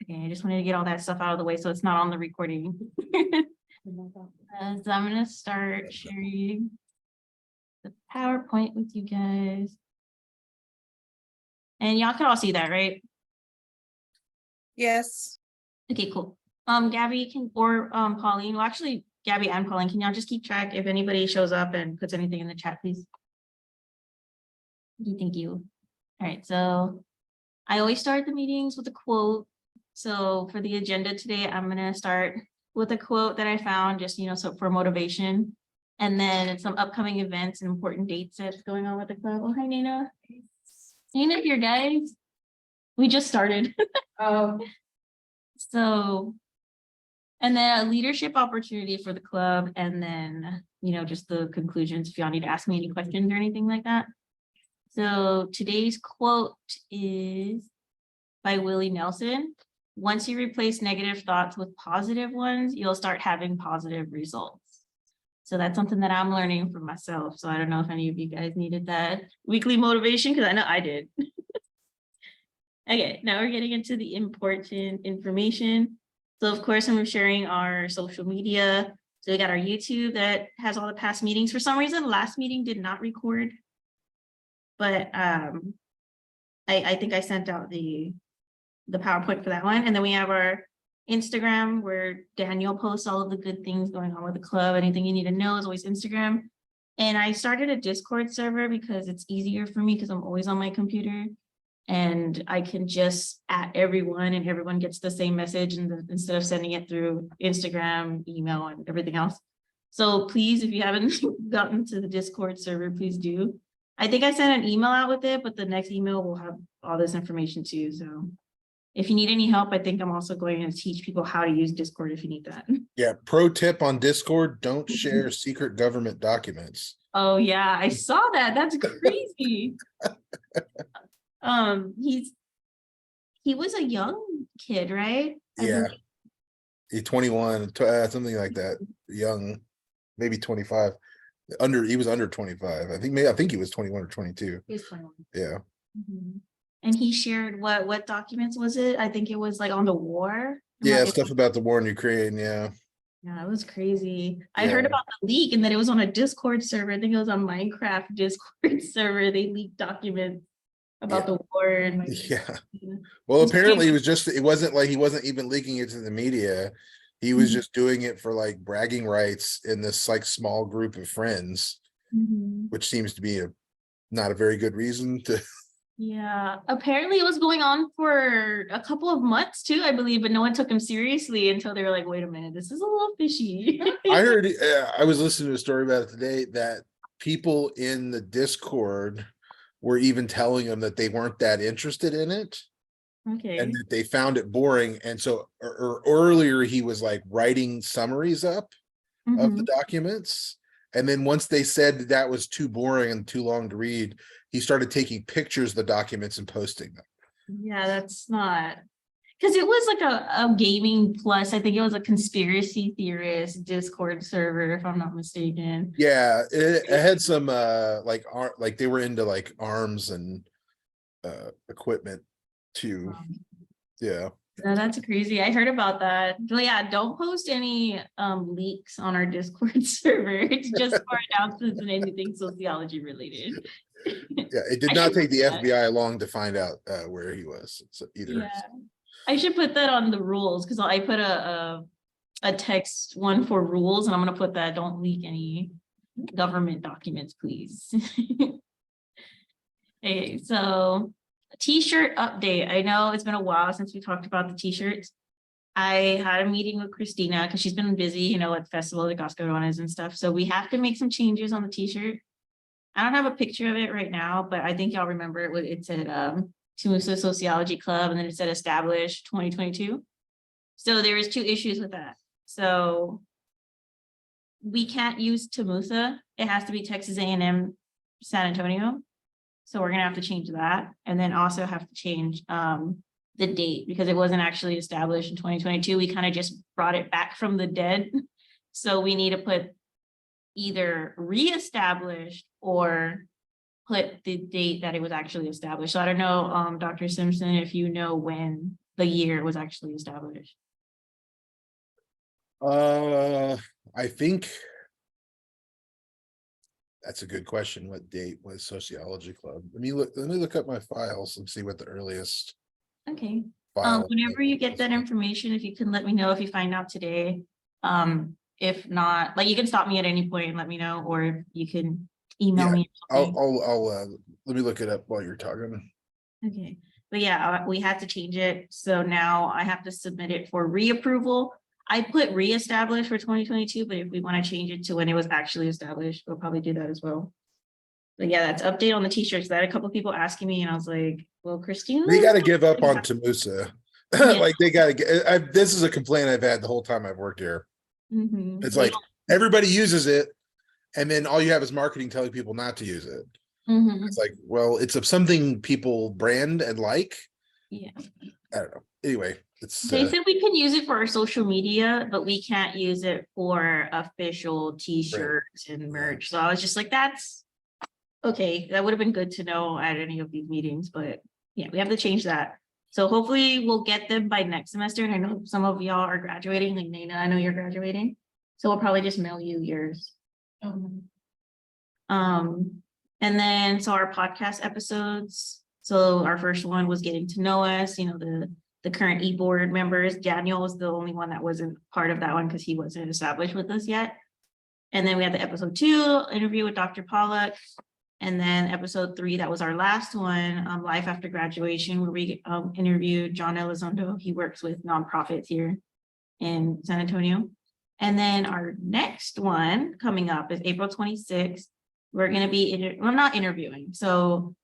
Okay, I just wanted to get all that stuff out of the way so it's not on the recording. So I'm gonna start sharing the PowerPoint with you guys. And y'all can all see that, right? Yes. Okay, cool. Gabby or Pauline, well, actually, Gabby and Pauline, can y'all just keep track if anybody shows up and puts anything in the chat, please? Thank you. All right, so I always start the meetings with a quote. So for the agenda today, I'm gonna start with a quote that I found, just, so for motivation. And then some upcoming events and important dates that's going on with the club. Oh, hi, Nina. Nina here, guys. We just started. So, and then a leadership opportunity for the club, and then, just the conclusions if y'all need to ask me any questions or anything like that. So today's quote is by Willie Nelson. Once you replace negative thoughts with positive ones, you'll start having positive results. So that's something that I'm learning for myself. So I don't know if any of you guys needed that weekly motivation, because I know I did. Okay, now we're getting into the important information. So of course, I'm sharing our social media. So we got our YouTube that has all the past meetings. For some reason, last meeting did not record. But I think I sent out the PowerPoint for that one. And then we have our Instagram where Daniel posts all of the good things going on with the club. Anything you need to know is always Instagram. And I started a Discord server because it's easier for me because I'm always on my computer. And I can just at everyone and everyone gets the same message instead of sending it through Instagram, email, and everything else. So please, if you haven't gotten to the Discord server, please do. I think I sent an email out with it, but the next email will have all this information too. So if you need any help, I think I'm also going to teach people how to use Discord if you need that. Yeah, pro tip on Discord, don't share secret government documents. Oh yeah, I saw that. That's crazy. He was a young kid, right? Yeah. He's 21, something like that. Young, maybe 25. He was under 25. I think he was 21 or 22. He was 21. Yeah. Mm-hmm. And he shared what documents was it? I think it was like on the war. Yeah, stuff about the war in Ukraine. Yeah. Yeah, it was crazy. I heard about the leak and that it was on a Discord server. I think it was on Minecraft Discord server. They leaked documents about the war. And Well, apparently it wasn't like he wasn't even leaking it to the media. He was just doing it for like bragging rights in this like small group of friends, which seems to be not a very good reason to. Yeah, apparently it was going on for a couple of months too, I believe, but no one took him seriously until they were like, wait a minute, this is a little fishy. I heard, I was listening to a story about it today that people in the Discord were even telling him that they weren't that interested in it. Okay. And that they found it boring. And so earlier he was like writing summaries up of the documents. And then once they said that was too boring and too long to read, he started taking pictures of the documents and posting them. Yeah, that's not, because it was like a gaming plus, I think it was a conspiracy theorist Discord server, if I'm not mistaken. Yeah, it had some like they were into like arms and equipment too. Yeah. No, that's crazy. I heard about that. But yeah, don't post any leaks on our Discord server. It's just for announcements and anything sociology related. Yeah, it did not take the FBI long to find out where he was either. Yeah, I should put that on the rules because I put a text one for rules, and I'm gonna put that don't leak any government documents, please. Okay, so t-shirt update. I know it's been a while since we talked about the t-shirts. I had a meeting with Christina because she's been busy, at festival, the Costco and stuff. So we have to make some changes on the t-shirt. I don't have a picture of it right now, but I think y'all remember it. It said TAMUSA Sociology Club, and then it said established 2022. So there is 2 issues with that. So we can't use TAMUSA. It has to be Texas A&M San Antonio. So we're gonna have to change that, and then also have to change the date because it wasn't actually established in 2022. We kind of just brought it back from the dead. So we need to put either reestablished or put the date that it was actually established. So I don't know, Dr. Simpson, if you know when the year it was actually established? I think that's a good question. What date was Sociology Club? Let me look up my files and see what the earliest Okay. file. Whenever you get that information, if you can let me know if you find out today. If not, like you can stop me at any point and let me know, or you can email Yeah, me. or something. I'll let me look it up while you're talking. Okay, but yeah, we had to change it, so now I have to submit it for reapproval. I put reestablished for 2022, but if we want to change it to when it was actually established, we'll probably do that as well. But yeah, that's update on the t-shirts. That a couple people asking me, and I was like, well, Christina, They got to give up on TAMUSA. Yeah. Like they got to get. This is a complaint I've had the whole time I've worked here. Mhm. It's like everybody uses it, and then all you have is marketing telling people not to use it. Mhm. It's like, well, it's of something people brand and like. Yeah. I don't know. Anyway, it's They said we can use it for our social media, but we can't use it for official t-shirts and merch. So I was just like, that's okay. That would have been good to know at any of these meetings, but yeah, we have to change that. So hopefully we'll get them by next semester. And I know some of y'all are graduating, like Nina, I know you're graduating. So we'll probably just mail you yours. And then so our podcast episodes. So our first one was getting to know us, you know, the current e-board members. Daniel was the only one that wasn't part of that one because he wasn't established with us yet. And then we had the episode 2 interview with Dr. Pollock. And then episode 3, that was our last one, Life After Graduation, where we interviewed John Elizondo. He works with nonprofits here in San Antonio. And then our next one coming up is April 26th. We're going to be, well, not interviewing. So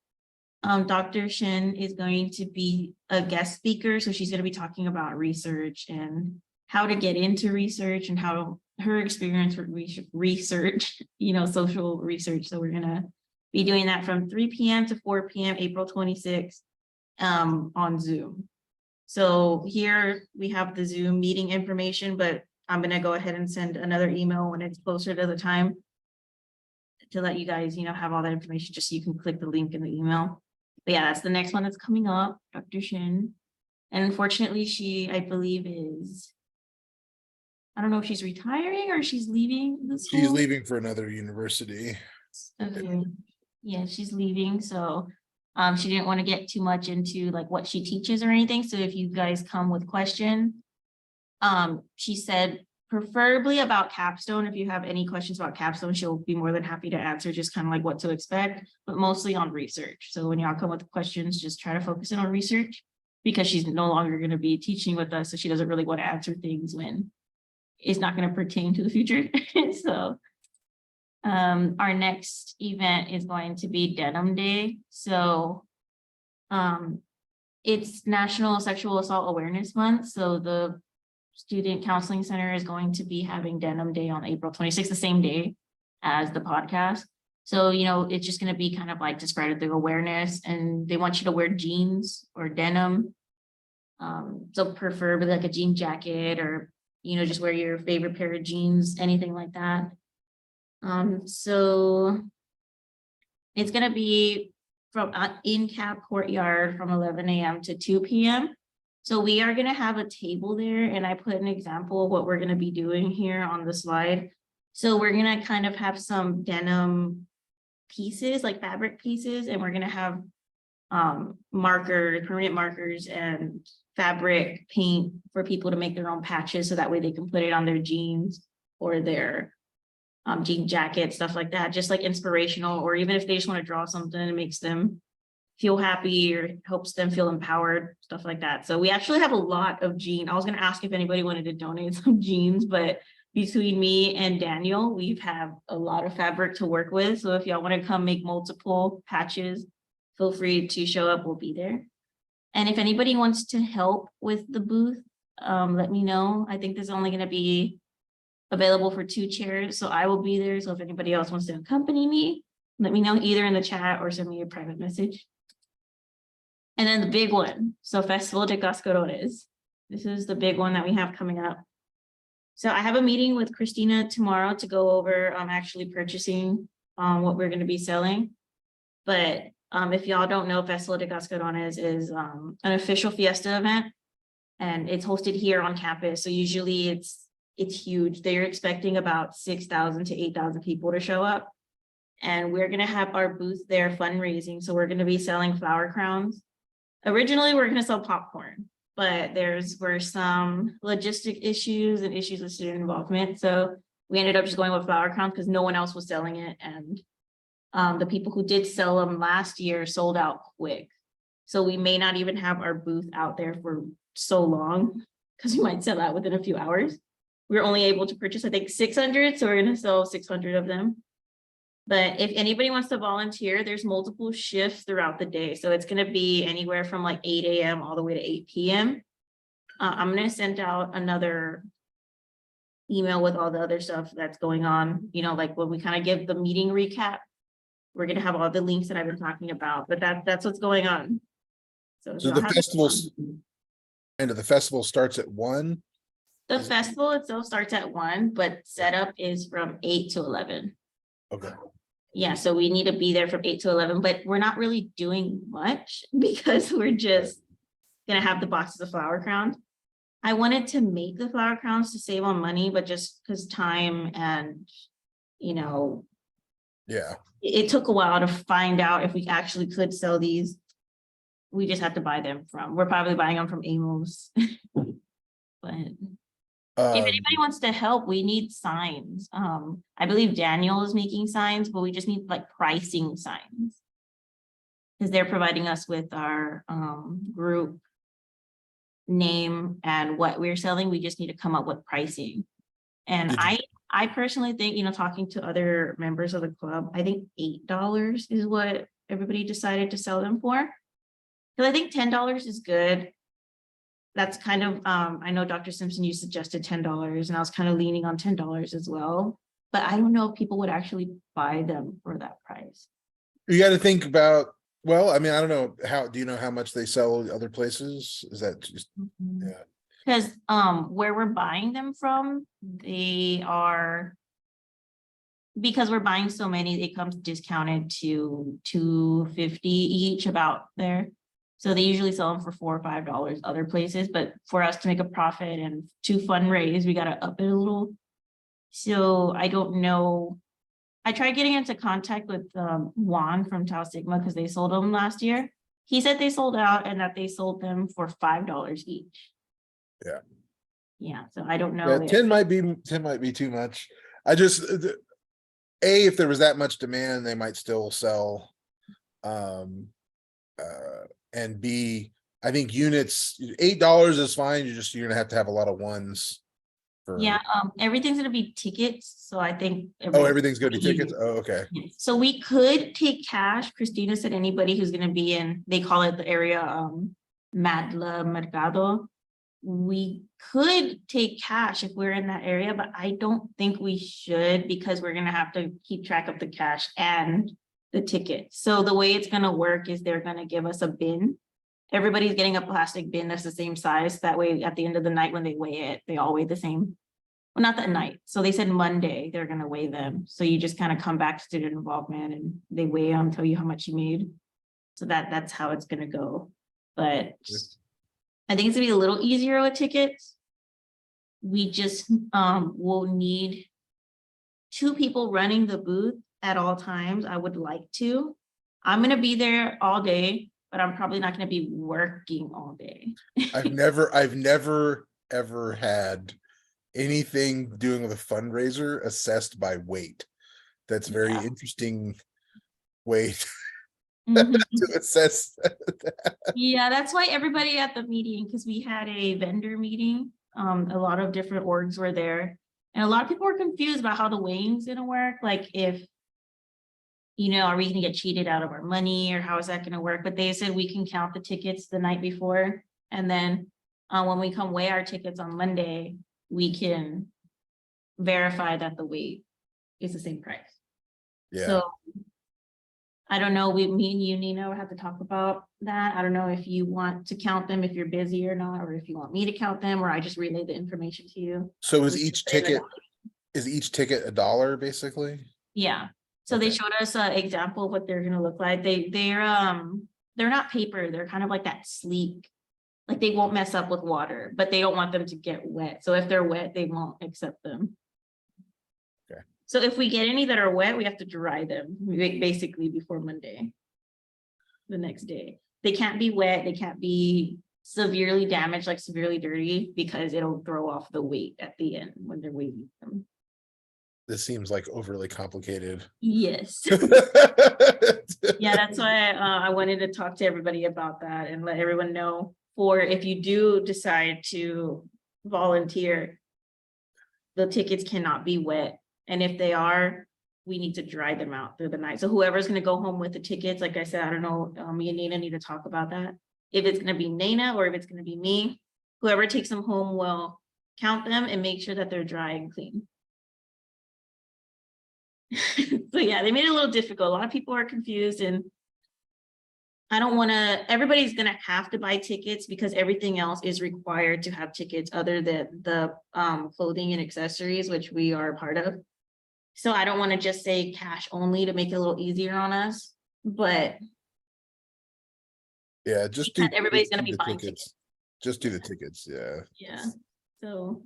Dr. Shin is going to be a guest speaker. So she's going to be talking about research and how to get into research and how her experience with research, you know, social research. So we're going to be doing that from 3 p.m. to 4 p.m. April 26th on Zoom. So here we have the Zoom meeting information, but I'm going to go ahead and send another email when it's closer to the time to let you guys, you know, have all that information, just so you can click the link in the email. But yeah, that's the next one that's coming up, Dr. Shin. And unfortunately, she, I believe, I don't know if she's retiring or she's leaving the school. She's leaving for another university. Okay. Yeah, she's leaving. So she didn't want to get too much into like what she teaches or anything. So if you guys come with questions, she said preferably about capstone. If you have any questions about capstone, she'll be more than happy to answer, just kind of like what to expect, but mostly on research. So when y'all come with questions, just try to focus in on research, because she's no longer going to be teaching with us. So she doesn't really want to answer things when it's not going to pertain to the future. So our next event is going to be Denim Day. So it's National Sexual Assault Awareness Month. So the Student Counseling Center is going to be having Denim Day on April 26th, the same day as the podcast. So, you know, it's just going to be kind of like to spread the awareness, and they want you to wear jeans or denim. So preferably like a jean jacket, or, you know, just wear your favorite pair of jeans, anything like that. So it's going to be from in Cap Courtyard from 11 a.m. to 2 p.m. So we are going to have a table there, and I put an example of what we're going to be doing here on the slide. So we're going to kind of have some denim pieces, like fabric pieces, and we're going to have markers, permanent markers, and fabric paint for people to make their own patches, so that way they can put it on their jeans or their jean jacket, stuff like that, just like inspirational, or even if they just want to draw something and makes them feel happy or helps them feel empowered, stuff like that. So we actually have a lot of jeans. I was going to ask if anybody wanted to donate some jeans, but between me and Daniel, we've have a lot of fabric to work with. So if y'all want to come make multiple patches, feel free to show up. We'll be there. And if anybody wants to help with the booth, let me know. I think there's only going to be available for 2 chairs, so I will be there. So if anybody else wants to accompany me, let me know either in the chat or send me a private message. And then the big one, so Festival de Cascarones. This is the big one that we have coming up. So I have a meeting with Christina tomorrow to go over actually purchasing what we're going to be selling. But if y'all don't know, Festival de Cascarones is an official fiesta event. and it's hosted here on campus. So usually it's huge. They're expecting about 6,000 to 8,000 people to show up. And we're gonna have our booth there fundraising. So we're gonna be selling flower crowns. Originally, we're gonna sell popcorn, but were some logistic issues and issues with student involvement. So we ended up just going with flower crowns because no one else was selling it. And the people who did sell them last year sold out quick. So we may not even have our booth out there for so long because we might sell out within a few hours. We're only able to purchase, I think, 600. So we're going to sell 600 of them. But if anybody wants to volunteer, there's multiple shifts throughout the day. So it's going to be anywhere from like 8 a.m. all the way to 8 p.m. I'm going to send out another email with all the other stuff that's going on. You know, like when we kind of give the meeting recap, we're going to have all the links that I've been talking about, but that's what's going on. So the festival starts at 1. The festival itself starts at 1, but setup is from 8 to 11. Okay. Yeah, so we need to be there from 8 to 11, but we're not really doing much because we're just gonna have the boxes of flower crowns. I wanted to make the flower crowns to save on money, but just because time and, you know, yeah, it took a while to find out if we actually could sell these. We just have to buy them we're probably buying them from Amos. But if anybody wants to help, we need signs. I believe Daniel is making signs, but we just need like pricing signs. Because they're providing us with our group name and what we're selling. We just need to come up with pricing. And I personally think, you know, talking to other members of the club, I think $8 is what everybody decided to sell them for. Because I think $10 is good. That's kind of, I know Dr. Simpson, you suggested $10, and I was kind of leaning on $10 as well. But I don't know if people would actually buy them for that price. You got to think about, well, I mean, I don't know do you know how much they sell other places? Is that just, yeah. Because where we're buying them from, they are, because we're buying so many, it comes discounted to $2.50 each about there. So they usually sell them for $4 or $5 other places, but for us to make a profit and to fundraise, we got to up it a little. So I don't know. I tried getting into contact with Juan from Tau Sigma because they sold them last year. He said they sold out and that they sold them for $5 each. Yeah. Yeah. So I don't know. Yeah, 10 might be too much. I just, if there was that much demand, they might still sell. And B, I think units, $8 is fine. You're gonna have to have a lot of ones. Yeah, everything's gonna be tickets. So I think everything's gonna be tickets. Oh, okay. So we could take cash. Christina said anybody who's gonna be in, they call it the area Madla Mercado. We could take cash if we're in that area, but I don't think we should because we're gonna have to keep track of the cash and the ticket. So the way it's gonna work is they're gonna give us a bin. Everybody's getting a plastic bin that's the same size. That way at the end of the night when they weigh it, they all weigh the same. Well, not that night. So they said Monday they're gonna weigh them. So you just kind of come back to student involvement and they weigh them, tell you how much you made. So that's how it's gonna go. But I think it's gonna be a little easier with tickets. We just will need 2 people running the booth at all times. I would like to. I'm gonna be there all day, but I'm probably not gonna be working all day. I've never ever had anything doing with a fundraiser assessed by weight. That's very interesting way to assess that. Yeah, that's why everybody at the meeting, because we had a vendor meeting, a lot of different orgs were there. And a lot of people were confused about how the weighing's gonna work. Like if, you know, are we gonna get cheated out of our money or how is that gonna work? But they said we can count the tickets the night before. And then when we come weigh our tickets on Monday, we can verify that the weight is the same price. Yeah. So I don't know, me and you, Nina, will have to talk about that. I don't know if you want to count them, if you're busy or not, or if you want me to count them, or I just relay the information to you. So is each ticket $1 basically? Yeah. So Okay. they showed us an example of what they're gonna look like. They're not paper, they're kind of like that sleek like they won't mess up with water, but they don't want them to get wet. So if they're wet, they won't accept them. Okay. So if we get any that are wet, we have to dry them basically before Monday, the next day. They can't be wet. They can't be severely damaged, like severely dirty, because it'll throw off the weight at the end when they're weighing them. This seems like overly complicated. Yes. Yeah, that's why I wanted to talk to everybody about that and let everyone know, for if you do decide to volunteer, the tickets cannot be wet. And if they are, we need to dry them out through the night. So whoever's going to go home with the tickets, like I said, I don't know, me and Nina need to talk about that. If it's going to be Nina or if it's going to be me, whoever takes them home will count them and make sure that they're dry and clean. So yeah, they made it a little difficult. A lot of people are confused, and I don't want to, everybody's going to have to buy tickets because everything else is required to have tickets other than the clothing and accessories, which we are part of. So I don't want to just say cash only to make it a little easier on us, but Yeah, everybody's going to be the buying tickets. tickets. Just do the tickets. Yeah. Yeah. So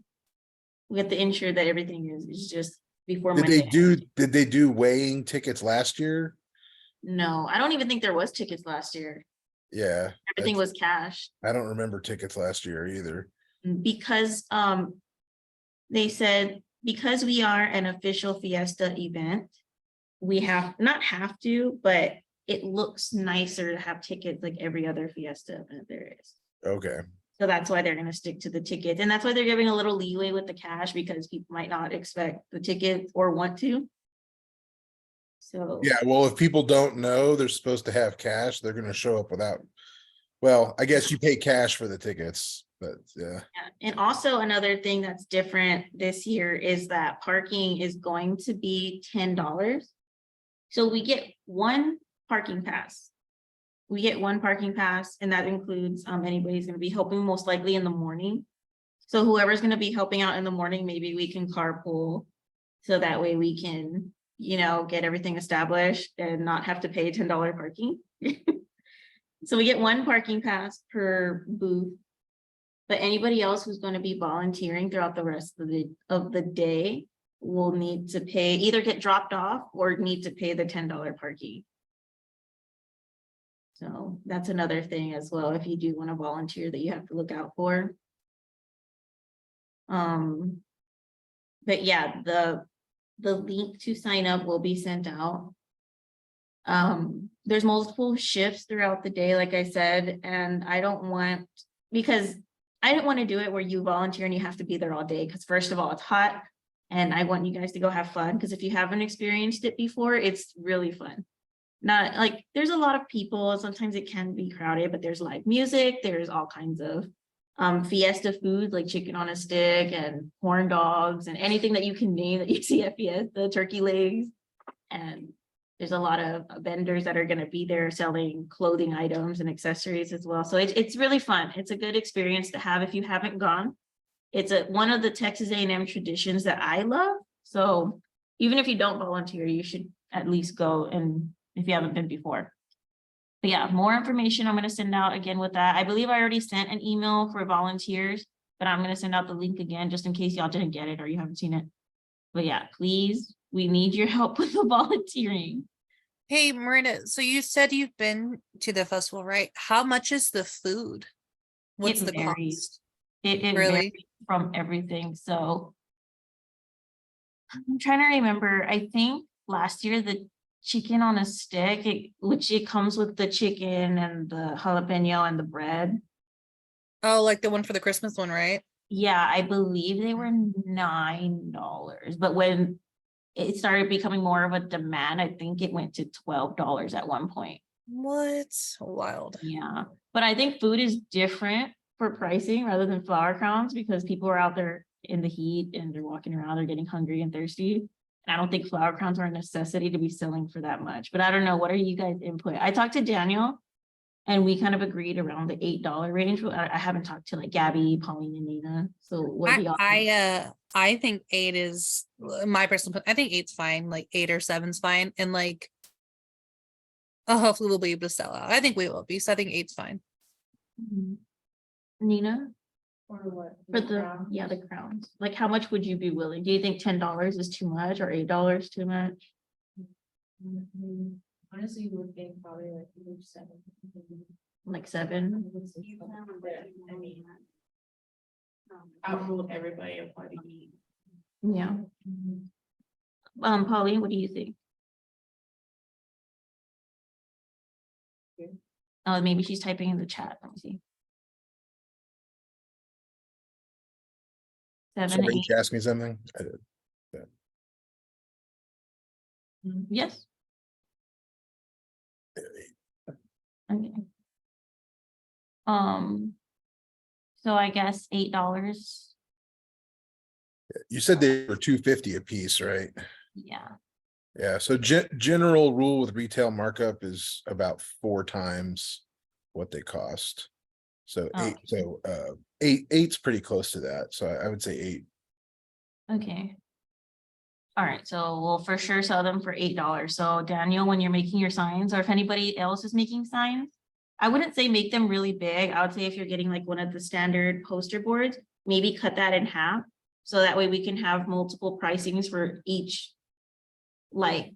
we have to ensure that everything is just before Did Monday. they do weighing tickets last year? No, I don't even think there was tickets last year. Yeah. Everything was cash. I don't remember tickets last year either. Because they said, because we are an official Fiesta event, we not have to, but it looks nicer to have tickets like every other Fiesta event there is. Okay. So that's why they're going to stick to the tickets. And that's why they're giving a little leeway with the cash, because people might not expect the ticket or want to. So Yeah, well, if people don't know they're supposed to have cash, they're going to show up without. Well, I guess you pay cash for the tickets, but yeah. And also another thing that's different this year is that parking is going to be $10. So we get one parking pass. We get one parking pass, and that includes anybody's going to be helping most likely in the morning. So whoever's going to be helping out in the morning, maybe we can carpool, so that way we can, get everything established and not have to pay $10 parking. So we get one parking pass per booth, but anybody else who's going to be volunteering throughout the rest of the day will need to pay, either get dropped off or need to pay the $10 parking. So that's another thing as well, if you do want to volunteer, that you have to look out for. But yeah, the link to sign up will be sent out. There's multiple shifts throughout the day, like I said, and because I didn't want to do it where you volunteer and you have to be there all day, because first of all, it's hot, and I want you guys to go have fun, because if you haven't experienced it before, it's really fun. Not like, there's a lot of people, sometimes it can be crowded, but there's live music, there's all kinds of Fiesta foods like chicken on a stick and corn dogs and anything that you can name that you see at Fiesta, turkey legs. And there's a lot of vendors that are going to be there selling clothing items and accessories as well. So it's really fun. It's a good experience to have if you haven't gone. It's one of the Texas A&M traditions that I love. So even if you don't volunteer, you should at least go, and if you haven't been before. But yeah, more information I'm going to send out again with that. I believe I already sent an email for volunteers, but I'm going to send out the link again just in case y'all didn't get it or you haven't seen it. But yeah, please, we need your help with the volunteering. Hey, Marina, so you said you've been to the festival, right? How much is the food? What's the varies. cost? It Really? varies from everything. So I'm trying to remember. I think last year the chicken on a stick, which comes with the chicken and the jalapeno and the bread. Oh, like the one for the Christmas one, right? Yeah, I believe they were $9. But when it started becoming more of a demand, I think it went to $12 at one point. What? Wild. Yeah, but I think food is different for pricing rather than flower crowns, because people are out there in the heat and they're walking around, they're getting hungry and thirsty. And I don't think flower crowns are a necessity to be selling for that much, but I don't know. What are you guys' input? I talked to Daniel and we kind of agreed around the $8 range. I haven't talked to like Gabby, Pauline, and Nina. So what do y'all think? I think 8 is my personal. I think 8's fine. Like 8 or 7's fine, and like, hopefully we'll be able to sell out. I think we will be. So I think 8's fine. Mhm. Nina, Or what? for the crowns, like how much would you be willing? Do you think $10 is too much or $8 too much? Honestly, you would think probably like 7. Like 7? I mean, outruled everybody of what we eat. Yeah. Pauline, what do you think? Oh, maybe she's typing in the chat. Let me see. 7, Sorry, 8. you asked me something. I did. Yes. Okay. So I guess $8. You said they were $2.50 a piece, right? Yeah. Yeah, so general rule with retail markup is about 4 times what they cost. So Oh. eight's pretty close to that. So I would say 8. Okay. All right, so we'll for sure sell them for $8. So Daniel, when you're making your signs, or if anybody else is making signs, I wouldn't say make them really big. I would say if you're getting like one of the standard poster boards, maybe cut that in half. So that way we can have multiple pricings for each like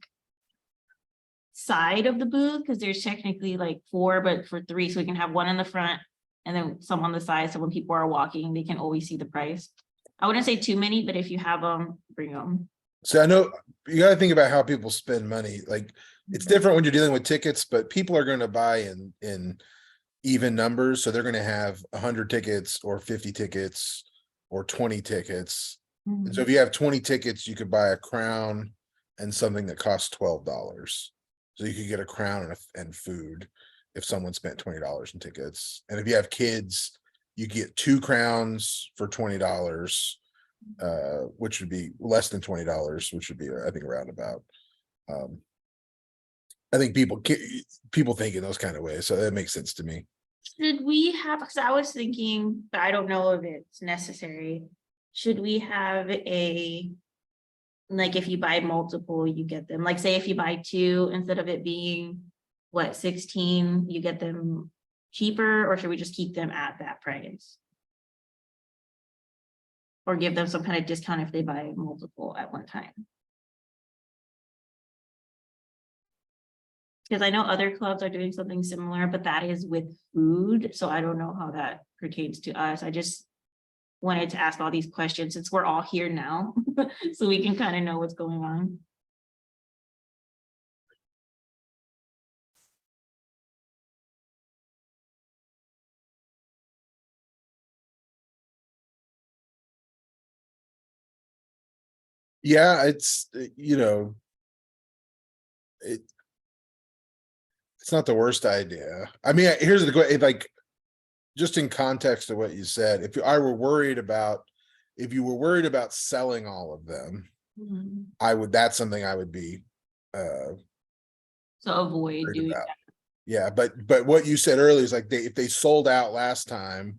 side of the booth, because there's technically like 4, but for 3, so we can have one in the front and then some on the side. So when people are walking, they can always see the price. I wouldn't say too many, but if you have them, bring them. So I know you got to think about how people spend money. Like it's different when you're dealing with tickets, but people are going to buy in even numbers. So they're going to have 100 tickets or 50 tickets or 20 tickets. And so if you have 20 tickets, you could buy a crown and something that costs $12. So you could get a crown and food if someone spent $20 in tickets. And if you have kids, you get 2 crowns for $20. Which would be less than $20, which would be, I think, around about. I think people think in those kind of ways, so that makes sense to me. Should we have, because I was thinking, but I don't know if it's necessary. Should we have like if you buy multiple, you get them, like say if you buy 2, instead of it being what, 16, you get them cheaper, or should we just keep them at that price? Or give them some kind of discount if they buy multiple at one time? Because I know other clubs are doing something similar, but that is with food. So I don't know how that pertains to us. I just wanted to ask all these questions since we're all here now, so we can kind of know what's going on. Yeah, it's it's not the worst idea. I mean, here's the like, just in context of what you said, if you were worried about selling all of them, that's something I would be So avoid worried doing about. that. Yeah, but what you said earlier is like if they sold out last time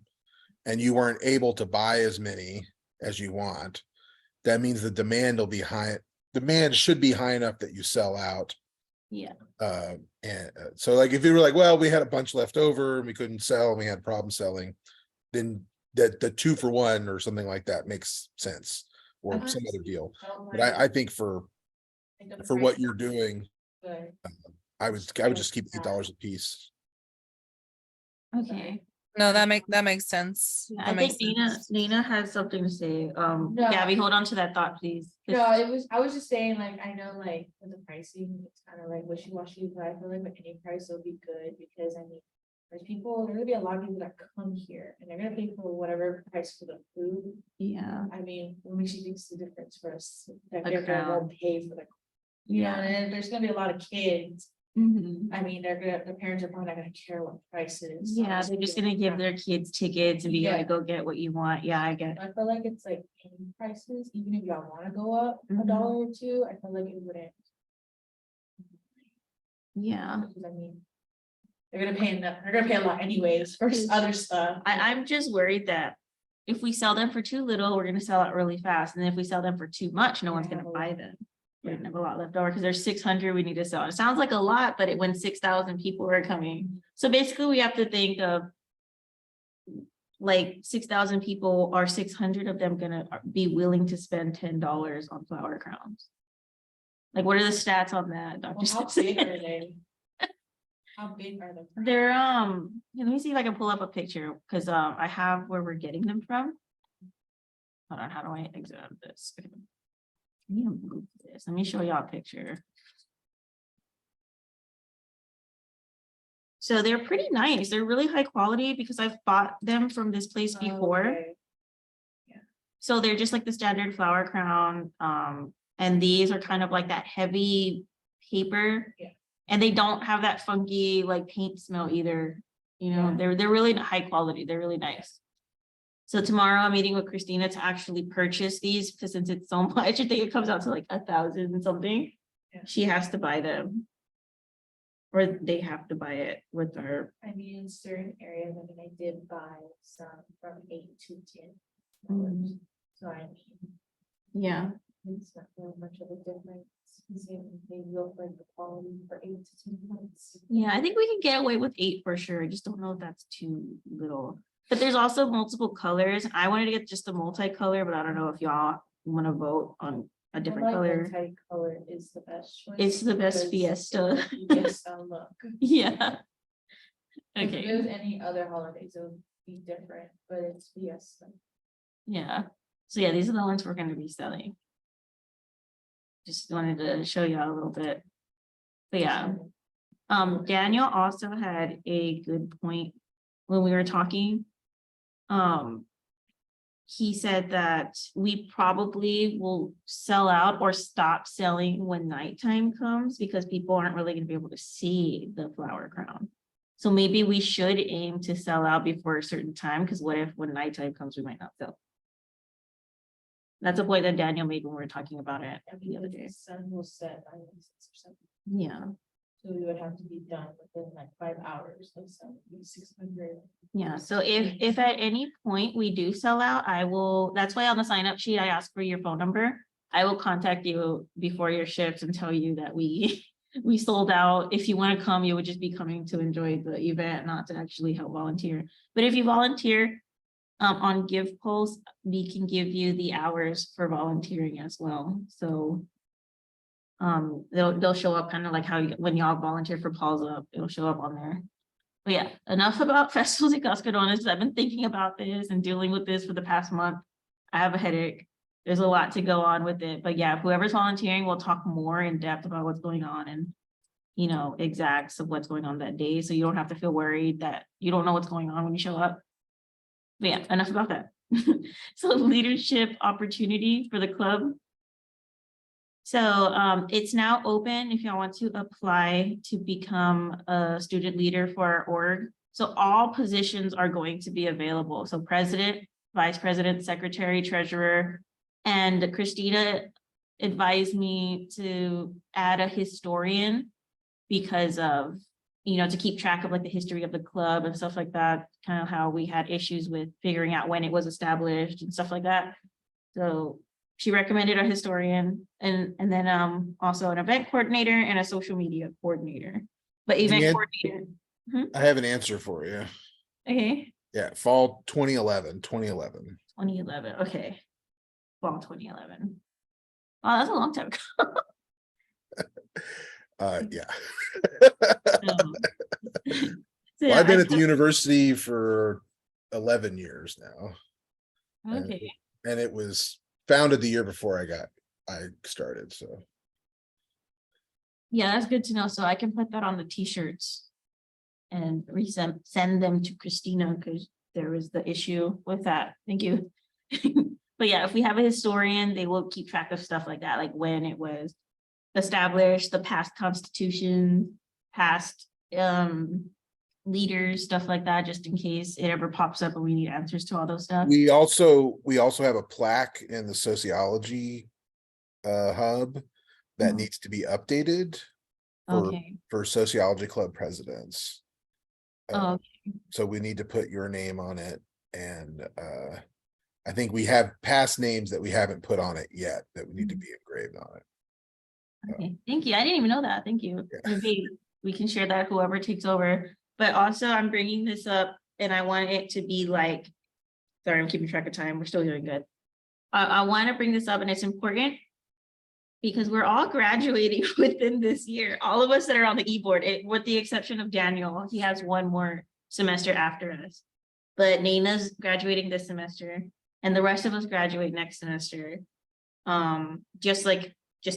and you weren't able to buy as many as you want, that means the demand will be high. Demand should be high enough that you sell out. Yeah. So like if you were like, well, we had a bunch left over and we couldn't sell and we had problems selling, then the 2 for 1 or something like that makes sense, or some other deal. But I think for what you're doing, I would just keep $8 a piece. Okay. No, that makes sense. Yeah, That I makes think sense. Nina has something to say. No. Gabby, hold on to that thought, please. No, I was just saying, like, I know, like, with the pricing, it's kind of like wishy-washy, but I feel like with any price will be good, because I mean, there's gonna be a lot of people that come here and they're gonna pay for whatever price for the food. Yeah. I mean, what makes you think it's the difference for us? That A they're gonna crown. pay for the, you know, Yeah. and there's gonna be a lot of kids. Mhm. I mean, the parents are probably not gonna care what price it is. Yeah, they're just gonna give their kids tickets and be Yeah. like, go get what you want. Yeah, I get. I feel like it's like any prices, even if y'all wanna go up Mhm. $1 or 2, I feel like it wouldn't. Yeah. Because I mean, they're gonna pay a lot anyways for other stuff. I'm just worried that if we sell them for too little, we're gonna sell out really fast. And if we sell them for too much, no one's gonna buy them. We're gonna have a lot left over because there's 600 we need to sell. It sounds like a lot, but when 6,000 people are coming. So basically we have to think of like 6,000 people, are 600 of them gonna be willing to spend $10 on flower crowns? Like, what are the stats on that, Dr. Well, how Simpson? big are they? How big are the? They're let me see if I can pull up a picture, because I have where we're getting them from. Hold on, how do I exit out of this? Okay. Let me move this. Let me show y'all a picture. So they're pretty nice. They're really high quality because I've bought them from this place before. Okay. So they're just like the standard flower crown. And these are kind of like that heavy paper. Yeah. And they don't have that funky like paint smell either. You know, Yeah. they're really high quality. They're really nice. So tomorrow I'm meeting with Christina to actually purchase these, because since it's so much, I think it comes out to like 1,000 and something. Yeah. She has to buy them. Or they have to buy it with her. I mean, in certain areas, I mean, I did buy some from 8 to 10. Mhm. So I mean, Yeah. it's not really much of a difference. They look like the quality for 8 to 10 months. Yeah, I think we can get away with 8 for sure. I just don't know if that's too little. But there's also multiple colors. I wanted to get just the multicolor, but I don't know if y'all want to vote on a different color. Multi-color is the best choice. It's the best because fiesta. Fiesta look. Yeah. If it Okay. was any other holidays, it would be different, but it's Fiesta. Yeah. So yeah, these are the ones we're going to be selling. Just wanted to show you all a little bit. But yeah. Daniel also had a good point when we were talking. He said that we probably will sell out or stop selling when nighttime comes, because people aren't really going to be able to see the flower crown. So maybe we should aim to sell out before a certain time, because what if when nighttime comes, we might not sell? That's a point that Daniel made when we were talking about it the other day. The sun will set by 6 or 7. Yeah. So we would have to be done within like 5 hours of sun, 600. Yeah, so if at any point we do sell out, I will, that's why on the sign up sheet, I asked for your phone number. I will contact you before your shift and tell you that we sold out. If you want to come, you would just be coming to enjoy the event, not to actually help volunteer. But if you volunteer on Give Pulse, we can give you the hours for volunteering as well. So they'll show up kind of like how when y'all volunteer for Paul's Up, it'll show up on there. But yeah, enough about festivals and Cascadones. I've been thinking about this and dealing with this for the past month. I have a headache. There's a lot to go on with it. But yeah, whoever's volunteering will talk more in depth about what's going on and, you know, exacts of what's going on that day. So you don't have to feel worried that you don't know what's going on when you show up. But yeah, enough about that. So leadership opportunity for the club. So it's now open if y'all want to apply to become a student leader for our org. So all positions are going to be available. So president, vice president, secretary, treasurer, and Christina advised me to add a historian because of, you know, to keep track of like the history of the club and stuff like that, kind of how we had issues with figuring out when it was established and stuff like that. So she recommended a historian and then also an event coordinator and a social media coordinator. But event coordinator. I have an answer for you. Okay. Yeah, fall 2011. 2011. Okay. Fall 2011. Wow, that's a long time ago. Yeah. So, Well, I've been at the university for 11 years now. okay. And it was founded the year before I started, so. Yeah, that's good to know. So I can put that on the t-shirts and send them to Christina because there was the issue with that. Thank you. But yeah, if we have a historian, they will keep track of stuff like that, like when it was established, the past constitution, past leaders, stuff like that, just in case it ever pops up and we need answers to all those stuff. We also have a plaque in the sociology hub that needs to be updated for sociology club presidents. So we need to put your name on it, and I think we have past names that we haven't put on it yet that we need to be engraved on it. Okay, thank you. I didn't even know that. Thank you. Yeah. Maybe we can share that whoever takes over. But also I'm bringing this up and I want it to be like Sorry, I'm keeping track of time. We're still doing good. I want to bring this up, and it's important because we're all graduating within this year. All of us that are on the e-board, with the exception of Daniel, he has one more semester after us. But Naina's graduating this semester, and the rest of us graduate next semester. Just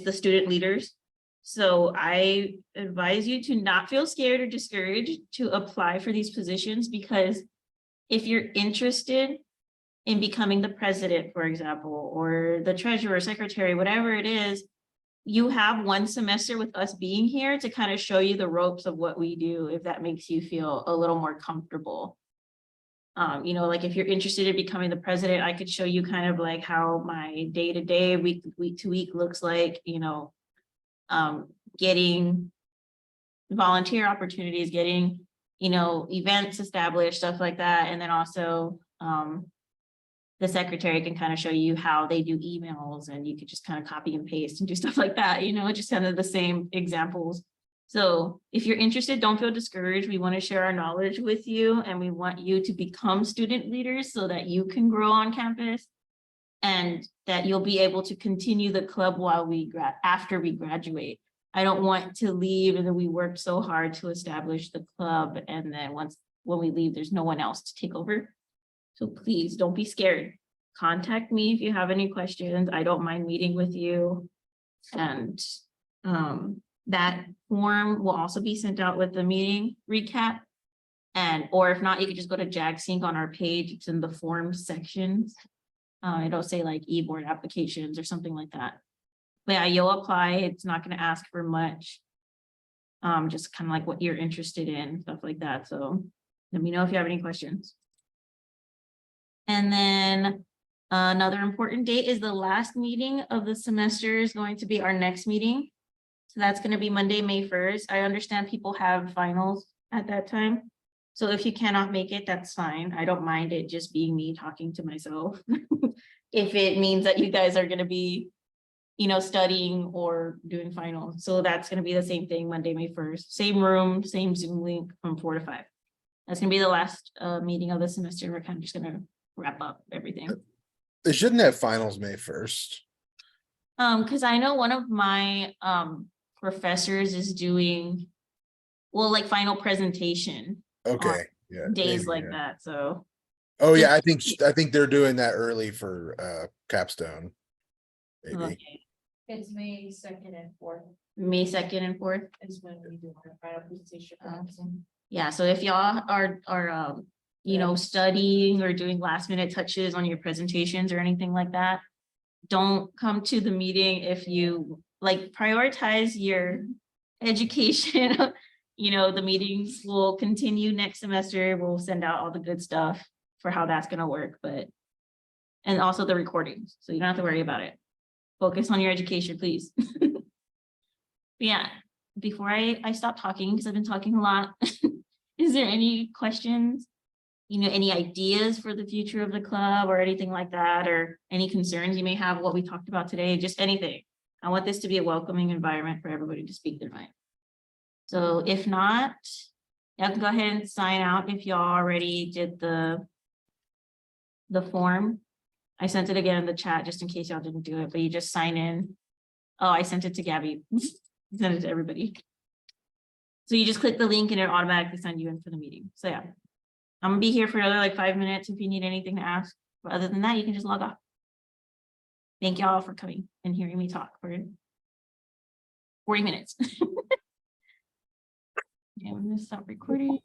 the student leaders. So I advise you to not feel scared or discouraged to apply for these positions, because if you're interested in becoming the president, for example, or the treasurer, secretary, whatever it is, you have one semester with us being here to kind of show you the ropes of what we do, if that makes you feel a little more comfortable. You know, like if you're interested in becoming the president, I could show you kind of like how my day-to-day, week to week looks like, you know, getting volunteer opportunities, getting, you know, events established, stuff like that. And then also, the secretary can kind of show you how they do emails, and you could just kind of copy and paste and do stuff like that, you know, just kind of the same examples. So if you're interested, don't feel discouraged. We want to share our knowledge with you, and we want you to become student leaders so that you can grow on campus and that you'll be able to continue the club while after we graduate. I don't want to leave, and then we worked so hard to establish the club, and then when we leave, there's no one else to take over. So please don't be scared. Contact me if you have any questions. I don't mind meeting with you. And that form will also be sent out with the meeting recap. Or if not, you can just go to JagSync on our page. It's in the forms sections. It'll say like e-board applications or something like that. But yeah, you'll apply. It's not going to ask for much. Just kind of like what you're interested in, stuff like that. So let me know if you have any questions. And then another important date is the last meeting of the semester is going to be our next meeting. So that's going to be Monday, May 1st. I understand people have finals at that time. So if you cannot make it, that's fine. I don't mind it just being me talking to myself. If it means that you guys are going to be, you know, studying or doing finals. So that's going to be the same thing, Monday, May 1st. Same room, same Zoom link from 4 to 5. That's going to be the last meeting of the semester. We're kind of just going to wrap up everything. They shouldn't have finals May 1st. Because I know one of my professors is doing, well, like final presentation Okay, yeah. days maybe, like yeah. that. So Oh yeah, I think they're doing that early for capstone. Maybe. okay. It's May 2nd and 4th May 2nd and 4th. is when we do our final presentation. Yeah, so if y'all are you know, studying or doing last minute touches on your presentations or anything like that, don't come to the meeting if you like prioritize your education. You know, the meetings will continue next semester. We'll send out all the good stuff for how that's going to work, and also the recordings. So you don't have to worry about it. Focus on your education, please. Yeah, before I stop talking, because I've been talking a lot, is there any questions? You know, any ideas for the future of the club or anything like that, or any concerns you may have what we talked about today, just anything. I want this to be a welcoming environment for everybody to speak their mind. So if not, you can go ahead and sign out if y'all already did the form. I sent it again in the chat just in case y'all didn't do it, but you just sign in. Oh, I sent it to Gabby. Sent it to everybody. So you just click the link and it automatically sends you in for the meeting. So yeah. I'm gonna be here for another like 5 minutes if you need anything to ask. But other than that, you can just log off. Thank y'all for coming and hearing me talk for 40 minutes. Okay, I'm gonna stop recording.